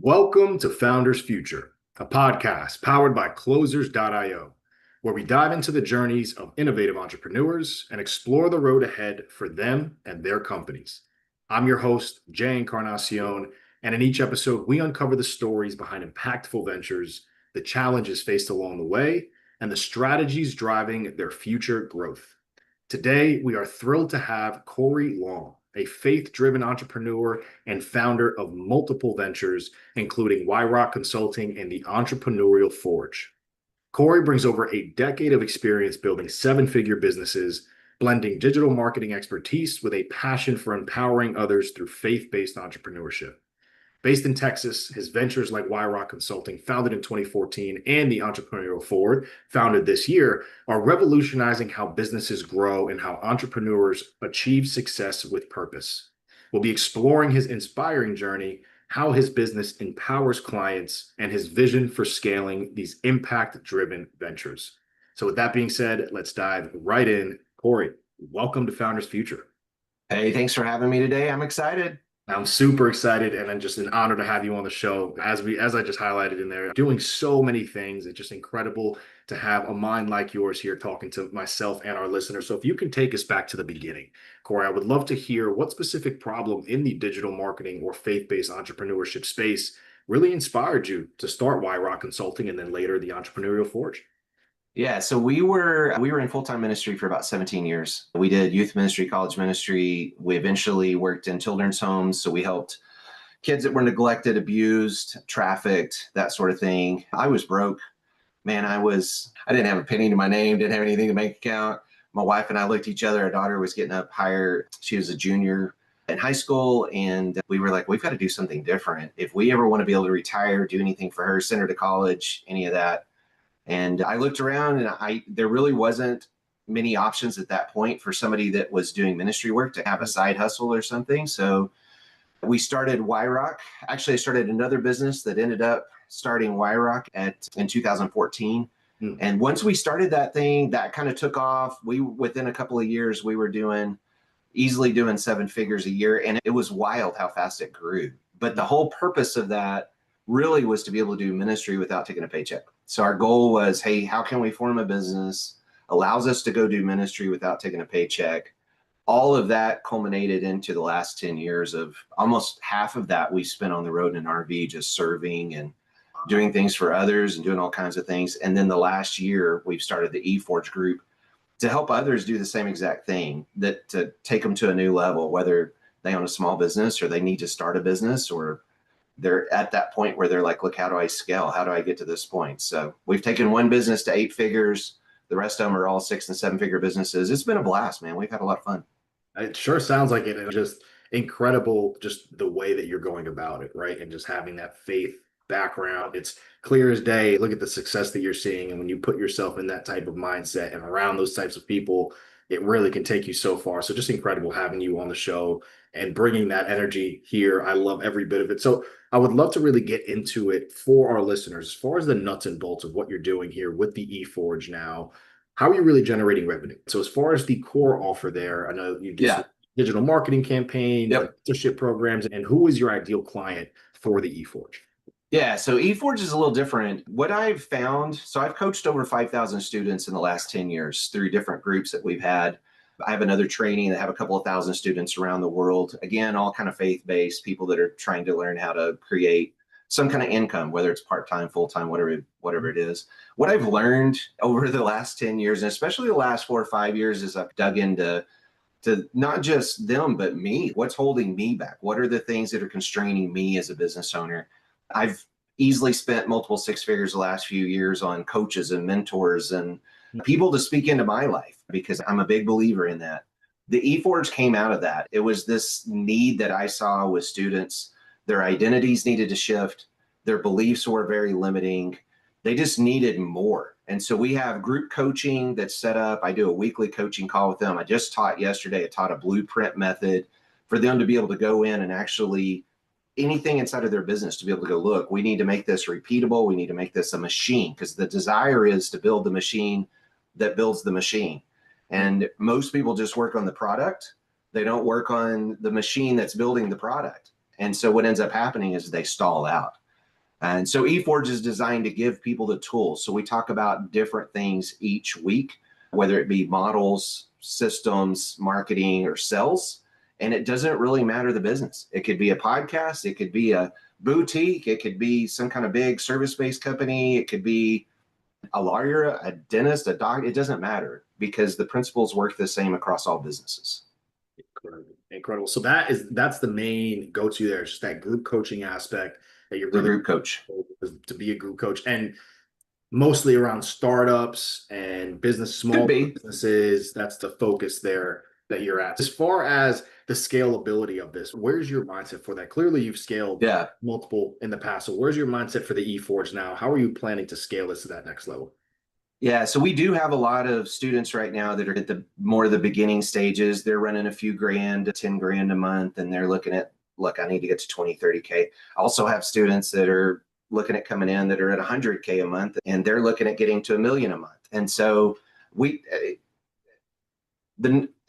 Welcome to Founders Future, a podcast powered by Closers.io, where we dive into the journeys of innovative entrepreneurs and explore the road ahead for them and their companies. I'm your host, Jay Encarnacion, and in each episode, we uncover the stories behind impactful ventures, the challenges faced along the way, and the strategies driving their future growth. Today, we are thrilled to have Cory Long, a faith-driven entrepreneur and founder of multiple ventures, including Rock Consulting and the Entrepreneurial Forge. Cory brings over a decade of experience building seven-figure businesses, blending digital marketing expertise with a passion for empowering others through faith-based entrepreneurship. Based in Texas, his ventures like Rock Consulting, founded in 2014, and the Entrepreneurial Forge, founded this year, are revolutionizing how businesses grow and how entrepreneurs achieve success with purpose. We'll be exploring his inspiring journey, how his business empowers clients, and his vision for scaling these impact-driven ventures. So with that being said, let's dive right in. Cory, welcome to Founders Future. Hey, thanks for having me today. I'm excited. I'm super excited, and I'm just an honor to have you on the show. As I just highlighted in there, doing so many things. It's just incredible to have a mind like yours here talking to myself and our listeners. So if you can take us back to the beginning, Cory, I would love to hear what specific problem in the digital marketing or faith-based entrepreneurship space really inspired you to start Rock Consulting and then later the Entrepreneurial Forge. Yeah, so we were in full-time ministry for about 17 years. We did youth ministry, college ministry. We eventually worked in children's homes. So we helped kids that were neglected, abused, trafficked, that sort of thing. I was broke. Man, I didn't have a penny to my name, didn't have anything to bank account. My wife and I looked at each other. Our daughter was getting up higher. She was a junior in high school. And we were like, we've got to do something different. If we ever want to be able to retire, do anything for her, send her to college, any of that. And I looked around and there really wasn't many options at that point for somebody that was doing ministry work to have a side hustle or something. So we started Rock. Actually, I started another business that ended up starting Rock in 2014. And once we started that thing, that kind of took off. Within a couple of years, we were easily doing seven figures a year. And it was wild how fast it grew. But the whole purpose of that really was to be able to do ministry without taking a paycheck. So our goal was, hey, how can we form a business allows us to go do ministry without taking a paycheck? All of that culminated into the last 10 years of almost half of that we spent on the road in an RV, just serving and doing things for others and doing all kinds of things. And then the last year we've started the Eforge group to help others do the same exact thing, that to take them to a new level, whether they own a small business or they need to start a business, or they're at that point where they're like, look, how do I scale? How do I get to this point? So we've taken one business to 8 figures. The rest of them are all 6 and 7 figure businesses. It's been a blast, man. We've had a lot of fun. It sure sounds like it. It's just incredible, just the way that you're going about it, right? And just having that faith background. It's clear as day. Look at the success that you're seeing. And when you put yourself in that type of mindset and around those types of people, it really can take you so far. So just incredible having you on the show and bringing that energy here. I love every bit of it. So I would love to really get into it for our listeners, as far as the nuts and bolts of what you're doing here with the eForge now. How are you really generating revenue? So as far as the core offer there, I know you did digital marketing campaign, mentorship programs, and who is your ideal client for the eForge? Yeah, so eForge is a little different. What I've found, so I've coached over 5,000 students in the last 10 years through different groups that we've had. I have another training that have a couple of thousand students around the world. Again, all kind of faith-based people that are trying to learn how to create some kind of income, whether it's part-time, full-time, whatever it is. What I've learned over the last 10 years, and especially the last 4 or 5 years, is I've dug into not just them, but me. What's holding me back? What are the things that are constraining me as a business owner? I've easily spent multiple 6 figures the last few years on coaches and mentors and people to speak into my life, because I'm a big believer in that. The eForge came out of that. It was this need that I saw with students. Their identities needed to shift. Their beliefs were very limiting. They just needed more. And so we have group coaching that's set up. I do a weekly coaching call with them. I just taught yesterday, I taught a blueprint method for them to be able to go in and actually anything inside of their business to be able to go, look, we need to make this repeatable. We need to make this a machine, because the desire is to build the machine that builds the machine. And most people just work on the product. They don't work on the machine that's building the product. And so what ends up happening is they stall out. And so eForge is designed to give people the tools. So we talk about different things each week, whether it be models, systems, marketing, or sales. And it doesn't really matter the business. It could be a podcast, it could be a boutique, it could be some kind of big service-based company, it could be a lawyer, a dentist, a doctor. It doesn't matter because the principles work the same across all businesses. Incredible. Incredible. So that's the main go-to there. It's just that group coaching aspect that you're The really group coach. to be a group coach, and mostly around startups and Could small be. businesses. That's the focus there that you're at. As far as the scalability of this, where's your mindset for that? Clearly, you've scaled Yeah. multiple in the past. So where's your mindset for the eForge now? How are you planning to scale this to that next level? Yeah, so we do have a lot of students right now that are at the more of the beginning stages. They're running a few grand, 10 grand a month, and they're looking at, look, I need to get to 20, 30K. I also have students that are looking at coming in that are at 100K a month, and they're looking at getting to $1 million a month. And so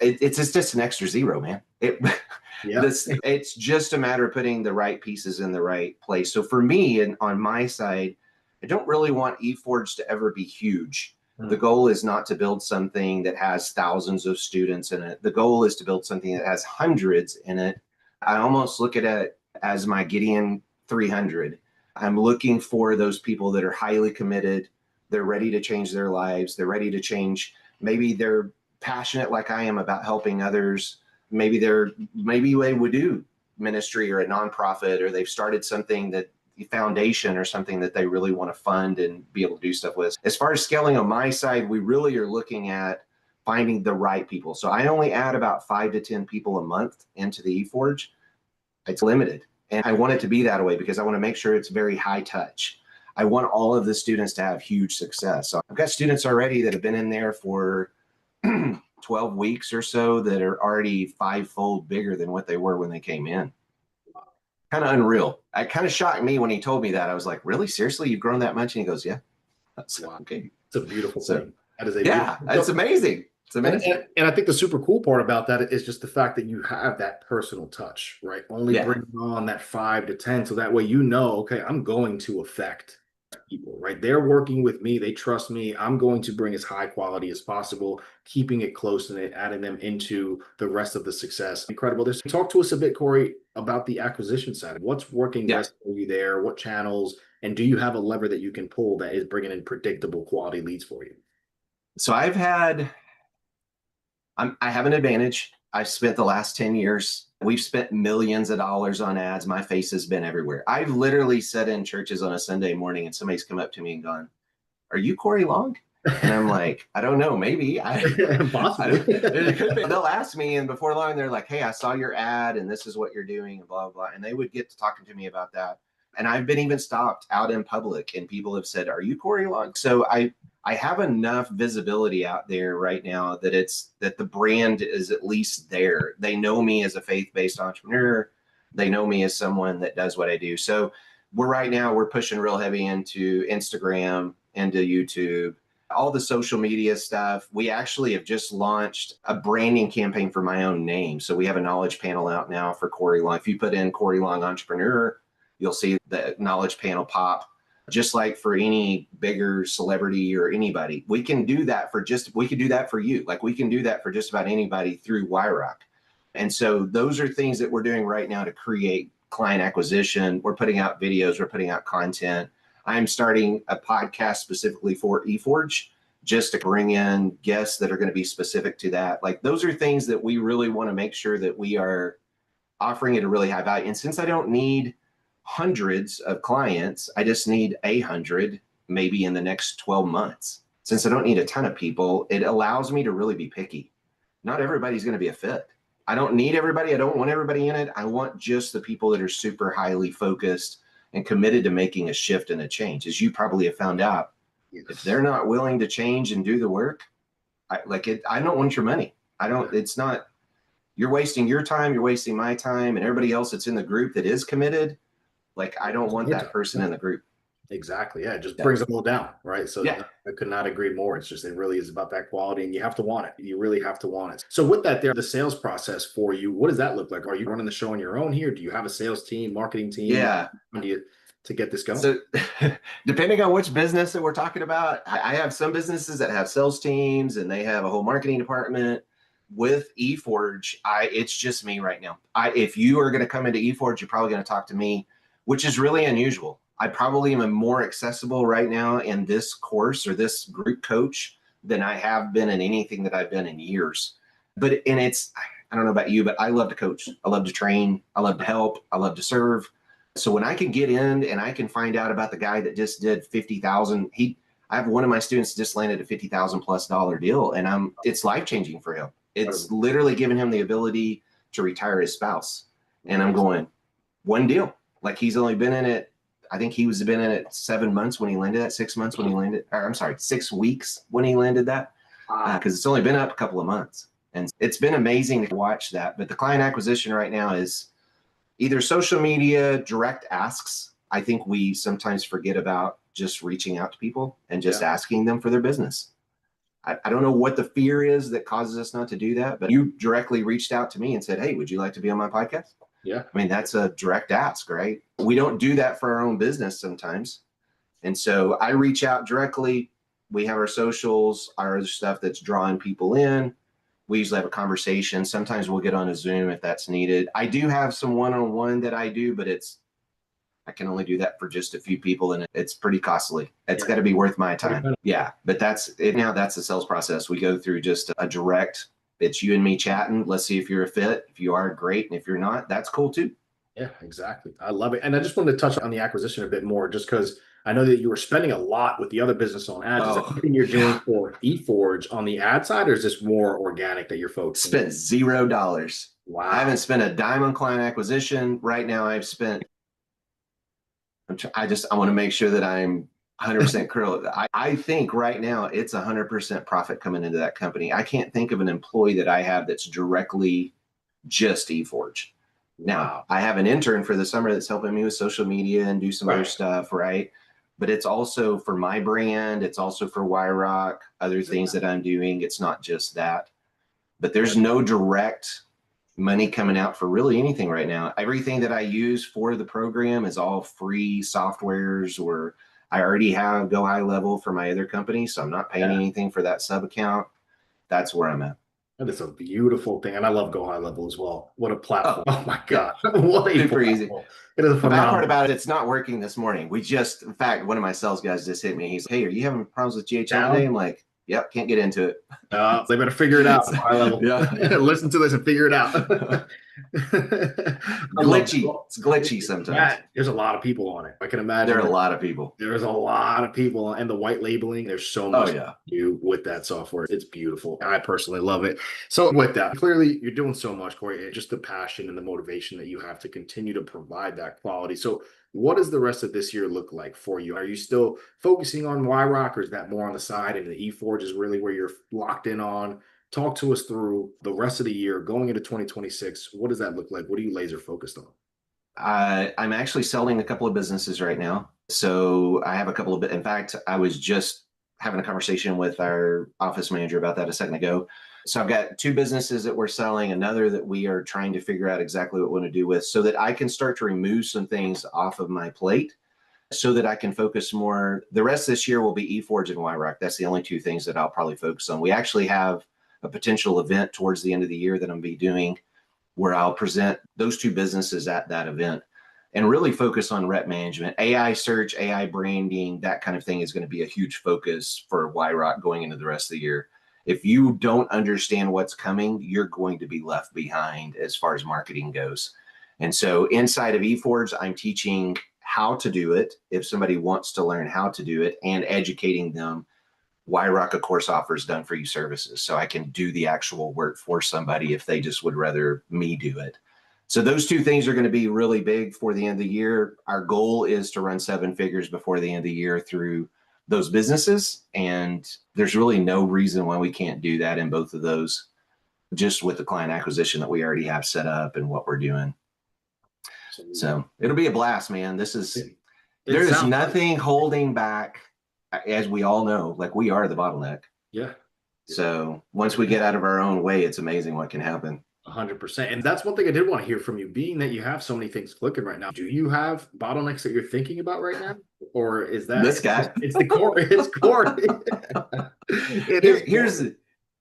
it's just an extra zero, man. It's just a matter of putting the right pieces in the right place. So for me, and on my side, I don't really want eForge to ever be huge. The goal is not to build something that has thousands of students in it. The goal is to build something that has hundreds in it. I almost look at it as my Gideon 300. I'm looking for those people that are highly committed. They're ready to change their lives. They're ready to change. Maybe they're passionate like I am about helping others. Maybe they would do ministry or a nonprofit, or they've started something that foundation or something that they really want to fund and be able to do stuff with. As far as scaling on my side, we really are looking at finding the right people. So I only add about 5 to 10 people a month into the eForge. It's limited. And I want it to be that way because I want to make sure it's very high touch. I want all of the students to have huge success. So I've got students already that have been in there for 12 weeks or so that are already 5-fold bigger than what they were when they came in. Kind of unreal. It kind of shocked me when he told me that. I was like, really? Seriously? You've grown that much? And he goes, yeah. That's Wow. okay. It's a beautiful thing. That is it's amazing. It's amazing. And I think the super cool part about that is just the fact that you have that personal touch, right? Only bringing on that 5 to 10. So that way, okay, I'm going to affect people, right? They're working with me. They trust me. I'm going to bring as high quality as possible, keeping it close and adding them into the rest of the success. Incredible. Talk to us a bit, Cory, about the acquisition side. What's working best for you there? What channels? And do you have a lever that you can pull that is bringing in predictable quality leads for you? So I have an advantage. I've spent the last 10 years. We've spent millions of dollars on ads. My face has been everywhere. I've literally sat in churches on a Sunday morning and somebody's come up to me and gone, "Are you Cory Long?" And I'm like, I don't know, maybe. Possibly. They'll ask me, and before long, they're like, "Hey, I saw your ad, and this is what you're doing," and blah, blah, blah. And they would get to talking to me about that. And I've been even stopped out in public, and people have said, "Are you Cory Long?" So I have enough visibility out there right now that the brand is at least there. They know me as a faith-based entrepreneur. They know me as someone that does what I do. So we're pushing real heavy into Instagram, into YouTube, all the social media stuff. We actually have just launched a branding campaign for my own name. So we have a knowledge panel out now for Cory Long. If you put in Cory Long Entrepreneur, you'll see the knowledge panel pop. Just like for any bigger celebrity or anybody, we can do that for you. Like we can do that for just about anybody through YRock. And so those are things that we're doing right now to create client acquisition. We're putting out videos, we're putting out content. I'm starting a podcast specifically for eForge just to bring in guests that are going to be specific to that. Like those are things that we really want to make sure that we are offering at a really high value. And since I don't need hundreds of clients, I just need 100 maybe in the next 12 months. Since I don't need a ton of people, it allows me to really be picky. Not everybody's going to be a fit. I don't need everybody. I don't want everybody in it. I want just the people that are super highly focused and committed to making a shift and a change. As you probably have found out, if they're not willing to change and do the work, I don't want your money. It's not, you're wasting your time, you're wasting my time, and everybody else that's in the group that is committed. Like, I don't want that person in the group. Exactly. Yeah. It just brings them all down. Right. So I could not agree more. It's just, it really is about that quality and you have to want it. You really have to want it. So with that there, the sales process for you, what does that look like? Are you running the show on your own here? Do you have a sales team, marketing team? Yeah. to get this going? So depending on which business that we're talking about, I have some businesses that have sales teams and they have a whole marketing department. With Eforge, it's just me right now. If you are going to come into Eforge, you're probably going to talk to me, which is really unusual. I probably am more accessible right now in this course or this group coach than I have been in anything that I've been in years. I don't know about you, but I love to coach. I love to train. I love to help. I love to serve. So when I can get in and I can find out about the guy that just did 50,000, I have one of my students just landed a $50,000+ deal, and it's life-changing for him. It's literally giving him the ability to retire his spouse. And I'm going, one deal. Like, he's only been in it, I think he was been in it 7 months when he landed that, 6 months when he landed, or I'm sorry, 6 weeks when he landed that, because it's only been up a couple of months. And it's been amazing to watch that. But the client acquisition right now is either social media, direct asks. I think we sometimes forget about just reaching out to people and just asking them for their business. I don't know what the fear is that causes us not to do that, but you directly reached out to me and said, hey, would you like to be on my podcast? Yeah. I mean, that's a direct ask, right? We don't do that for our own business sometimes. And so I reach out directly. We have our socials, our other stuff that's drawing people in. We usually have a conversation. Sometimes we'll get on a Zoom if that's needed. I do have some one-on-one that I do, but I can only do that for just a few people, and it's pretty costly. It's got to be worth my time. Yeah, but that's it. Now that's the sales process. We go through just a direct, it's you and me chatting. Let's see if you're a fit. If you are, great. And if you're not, that's cool too. Yeah, exactly. I love it. And I just wanted to touch on the acquisition a bit more, just because I know that you were spending a lot with the other business on ads. Is that something you're doing for Eforge on the ad side, or is this more organic that you're focusing? Spent $0. Wow. I haven't spent a dime on client acquisition. Right now I've spent, I want to make sure that I'm 100% correct. I think right now it's 100% profit coming into that company. I can't think of an employee that I have that's directly just Eforge. Now, I have an intern for the summer that's helping me with social media and do some other stuff, right? But it's also for my brand. It's also for YRock, other things that I'm doing. It's not just that. But there's no direct money coming out for really anything right now. Everything that I use for the program is all free softwares, or I already have Go High Level for my other company, so I'm not paying anything for that sub account. That's where I'm at. That is a beautiful thing. And I love Go High Level as well. What a platform. Oh my God. What a super easy. It is a the bad part about it, it's not working this morning. In fact, one of my sales guys just hit me. He's like, hey, are you having problems with GHL today? I'm like, yep, can't get into it. They better figure it out. High level. Listen to this and figure it out. Glitchy. It's glitchy sometimes. Yeah, there's a lot of people on it. I can imagine. There are a lot of people. There's a lot of people, and the white labeling. There's so much to do with that software. It's beautiful. I personally love it. So with that, clearly you're doing so much, Cory. Just the passion and the motivation that you have to continue to provide that quality. So what does the rest of this year look like for you? Are you still focusing on YRock, or is that more on the side, and the Eforge is really where you're locked in on? Talk to us through the rest of the year going into 2026. What does that look like? What are you laser focused on? I'm actually selling a couple of businesses right now. So I have a couple of, in fact, I was just having a conversation with our office manager about that a second ago. So I've got 2 businesses that we're selling, another that we are trying to figure out exactly what we want to do with, so that I can start to remove some things off of my plate so that I can focus more. The rest of this year will be Eforge and YRock. That's the only 2 things that I'll probably focus on. We actually have a potential event towards the end of the year that I'm be doing, where I'll present those 2 businesses at that event and really focus on rep management. AI search, AI branding, that kind of thing is going to be a huge focus for YRock going into the rest of the year. If you don't understand what's coming, you're going to be left behind as far as marketing goes. And so inside of Eforge, I'm teaching how to do it if somebody wants to learn how to do it, and educating them. YRock, of course, offers done for you services. So I can do the actual work for somebody if they just would rather me do it. So those 2 things are going to be really big for the end of the year. Our goal is to run 7 figures before the end of the year through those businesses. And there's really no reason why we can't do that in both of those, just with the client acquisition that we already have set up and what we're doing. So it'll be a blast, man. There's nothing holding back. As we all know, like, we are the bottleneck. Yeah. So once we get out of our own way, it's amazing what can happen. 100%. And that's one thing I did want to hear from you, being that you have so many things clicking right now. Do you have bottlenecks that you're thinking about right now? Or is that This guy. it's the core, it's core. It is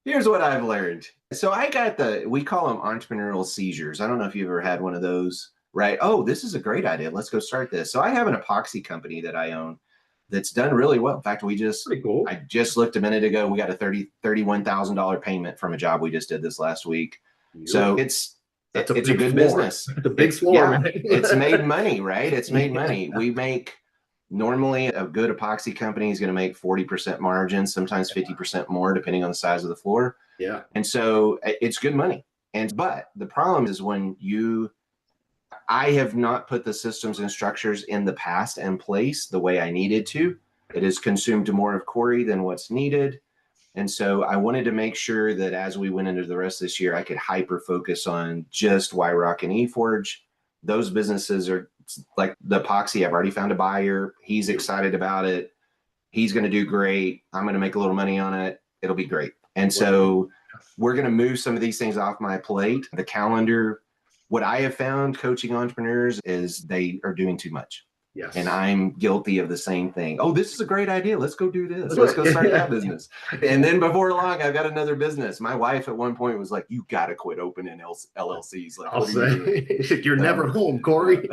Here's what I've learned. So I got we call them entrepreneurial seizures. I don't know if you've ever had one of those, right? Oh, this is a great idea. Let's go start this. So I have an epoxy company that I own that's done really well. In fact, pretty cool. I just looked a minute ago. We got a $31,000 payment from a job we just did this last week. So it's a good business. It's a big floor, man. It's made money, right? It's made money. We make normally a good epoxy company is going to make 40% margin, sometimes 50% more, depending on the size of the floor. Yeah. And so it's good money. But the problem is I have not put the systems and structures in the past in place the way I needed to. It has consumed more of Cory than what's needed. And so I wanted to make sure that as we went into the rest of this year, I could hyper focus on just Rock and Eforge. Those businesses are like the epoxy. I've already found a buyer. He's excited about it. He's going to do great. I'm going to make a little money on it. It'll be great. And so we're going to move some of these things off my plate. The calendar, what I have found coaching entrepreneurs is they are doing too much. Yes. And I'm guilty of the same thing. Oh, this is a great idea. Let's go do this. Let's go start that business. And then before long, I've got another business. My wife at one point was like, you got to quit opening LLCs. Like, I'll say, you're never home, Cory.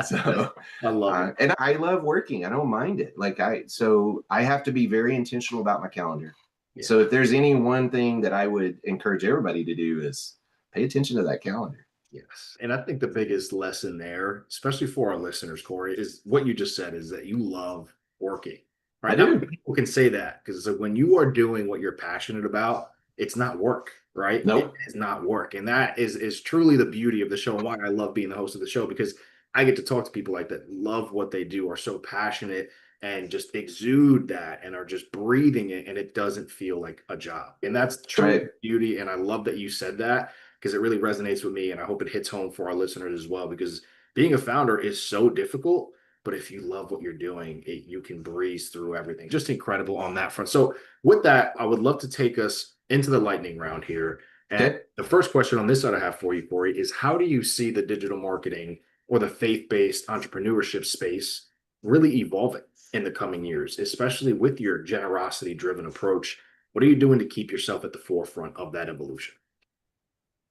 So I love it. And I love working. I don't mind it. So I have to be very intentional about my calendar. Yeah. So if there's any one thing that I would encourage everybody to do is pay attention to that calendar. Yes. And I think the biggest lesson there, especially for our listeners, Cory, is what you just said, is that you love working. Right? I do. People can say that because when you are doing what you're passionate about, it's not work, right? Nope. It is not work. And that is truly the beauty of the show and why I love being the host of the show, because I get to talk to people like that, love what they do, are so passionate and just exude that and are just breathing it, and it doesn't feel like a job. And that's truly the beauty. And I love that you said that, because it really resonates with me. And I hope it hits home for our listeners as well, because being a founder is so difficult. But if you love what you're doing, you can breeze through everything. Just incredible on that front. So with that, I would love to take us into the lightning round here. And the first question on this side I have for you, Cory, is how do you see the digital marketing or the faith-based entrepreneurship space really evolving in the coming years, especially with your generosity-driven approach? What are you doing to keep yourself at the forefront of that evolution?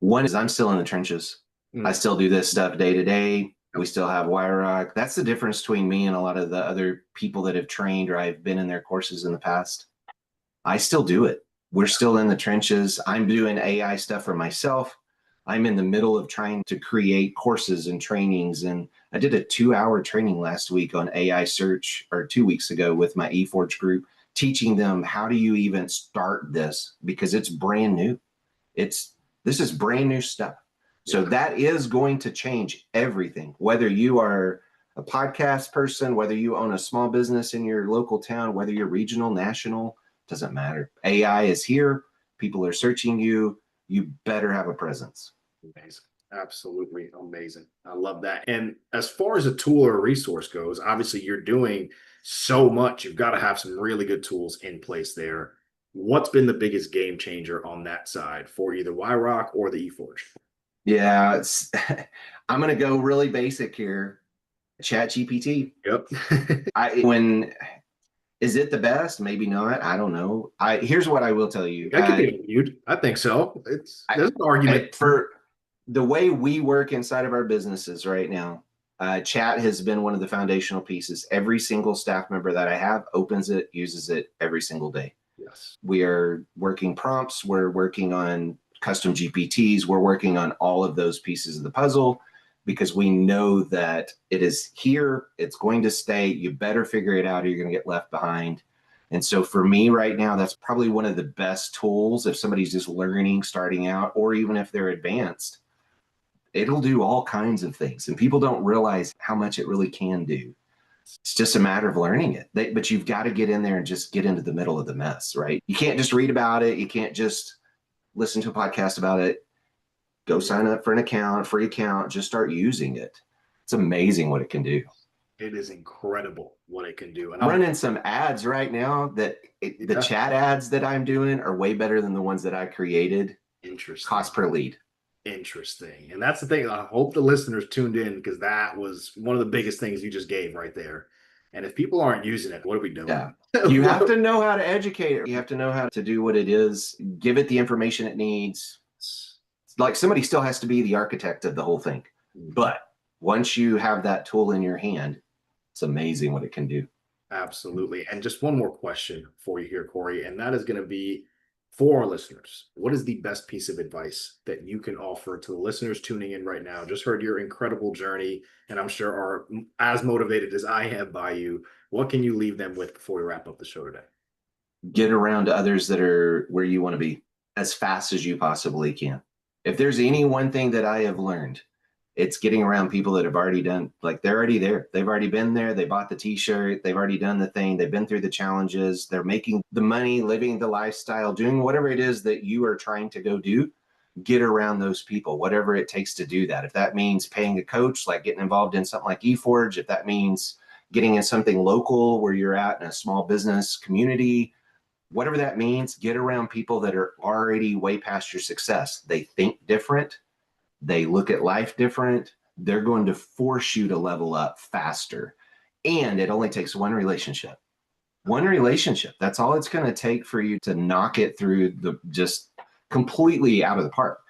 One is I'm still in the trenches. I still do this stuff day to day. We still have Rock. That's the difference between me and a lot of the other people that have trained or I've been in their courses in the past. I still do it. We're still in the trenches. I'm doing AI stuff for myself. I'm in the middle of trying to create courses and trainings. And I did a 2-hour training last week on AI search, or 2 weeks ago, with my Eforge group, teaching them how do you even start this, because it's brand new. This is brand new stuff. So that is going to change everything, whether you are a podcast person, whether you own a small business in your local town, whether you're regional, national, doesn't matter. AI is here. People are searching you. You better have a presence. Amazing. Absolutely amazing. I love that. And as far as a tool or a resource goes, obviously you're doing so much. You've got to have some really good tools in place there. What's been the biggest game changer on that side for either Rock or the Eforge? Yeah, I'm going to go really basic here. ChatGPT. Yep. Is it the best? Maybe not. I don't know. Here's what I will tell you. That could be reviewed. I think so. There's an argument for the way we work inside of our businesses right now. Chat has been one of the foundational pieces. Every single staff member that I have opens it, uses it every single day. Yes. We are working prompts. We're working on custom GPTs. We're working on all of those pieces of the puzzle, because we know that it is here. It's going to stay. You better figure it out or you're going to get left behind. And so for me right now, that's probably one of the best tools if somebody's just learning, starting out, or even if they're advanced. It'll do all kinds of things, and people don't realize how much it really can do. It's just a matter of learning it. But you've got to get in there and just get into the middle of the mess, right? You can't just read about it. You can't just listen to a podcast about it. Go sign up for an account, free account, just start using it. It's amazing what it can do. It is incredible what it can do. And I'm running some ads right now that the chat ads that I'm doing are way better than the ones that I created. Interesting. cost per lead. Interesting. And that's the thing. I hope the listeners tuned in because that was one of the biggest things you just gave right there. And if people aren't using it, what are we doing? Yeah. You have to know how to educate it. You have to know how to do what it is, give it the information it needs. Like somebody still has to be the architect of the whole thing. But once you have that tool in your hand, it's amazing what it can do. Absolutely. And just one more question for you here, Cory, and that is going to be for our listeners. What is the best piece of advice that you can offer to the listeners tuning in right now? Just heard your incredible journey, and I'm sure are as motivated as I am by you. What can you leave them with before we wrap up the show today? Get around others that are where you want to be as fast as you possibly can. If there's any one thing that I have learned, it's getting around people that have already done, like they're already there. They've already been there. They bought the t-shirt. They've already done the thing. They've been through the challenges. They're making the money, living the lifestyle, doing whatever it is that you are trying to go do. Get around those people, whatever it takes to do that. If that means paying a coach, like getting involved in something like Eforge, if that means getting in something local where you're at in a small business community, whatever that means, get around people that are already way past your success. They think different. They look at life different. They're going to force you to level up faster. And it only takes one relationship. One relationship. That's all it's going to take for you to knock it through the just completely out of the park.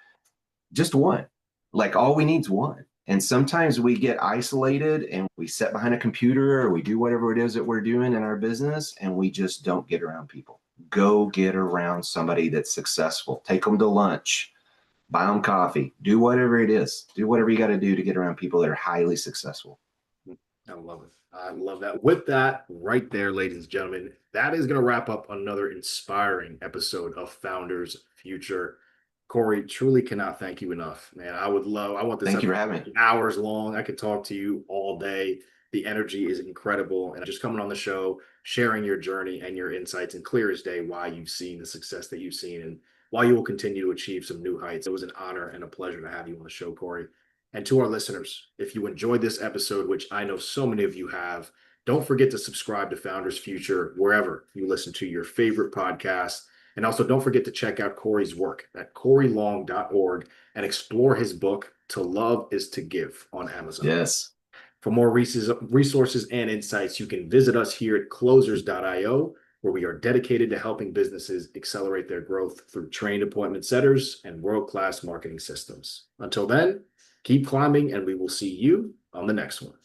Just one. Like all we need is one. And sometimes we get isolated and we sit behind a computer or we do whatever it is that we're doing in our business and we just don't get around people. Go get around somebody that's successful. Take them to lunch. Buy them coffee, do whatever it is, do whatever you got to do to get around people that are highly successful. I love it. I love that. With that right there, ladies and gentlemen, that is going to wrap up another inspiring episode of Founders Future. Cory, truly cannot thank you enough, man. I want this Thank you for having me. hours long. I could talk to you all day. The energy is incredible. And just coming on the show, sharing your journey and your insights, and clear as day why you've seen the success that you've seen and why you will continue to achieve some new heights. It was an honor and a pleasure to have you on the show, Cory. And to our listeners, if you enjoyed this episode, which I know so many of you have, don't forget to subscribe to Founders Future wherever you listen to your favorite podcast. And also don't forget to check out Cory's work at corylong.org and explore his book, To Love is to Give, on Amazon. Yes. For more resources and insights, you can visit us here at closers.io, where we are dedicated to helping businesses accelerate their growth through trained appointment setters and world-class marketing systems. Until then, keep climbing, and we will see you on the next one.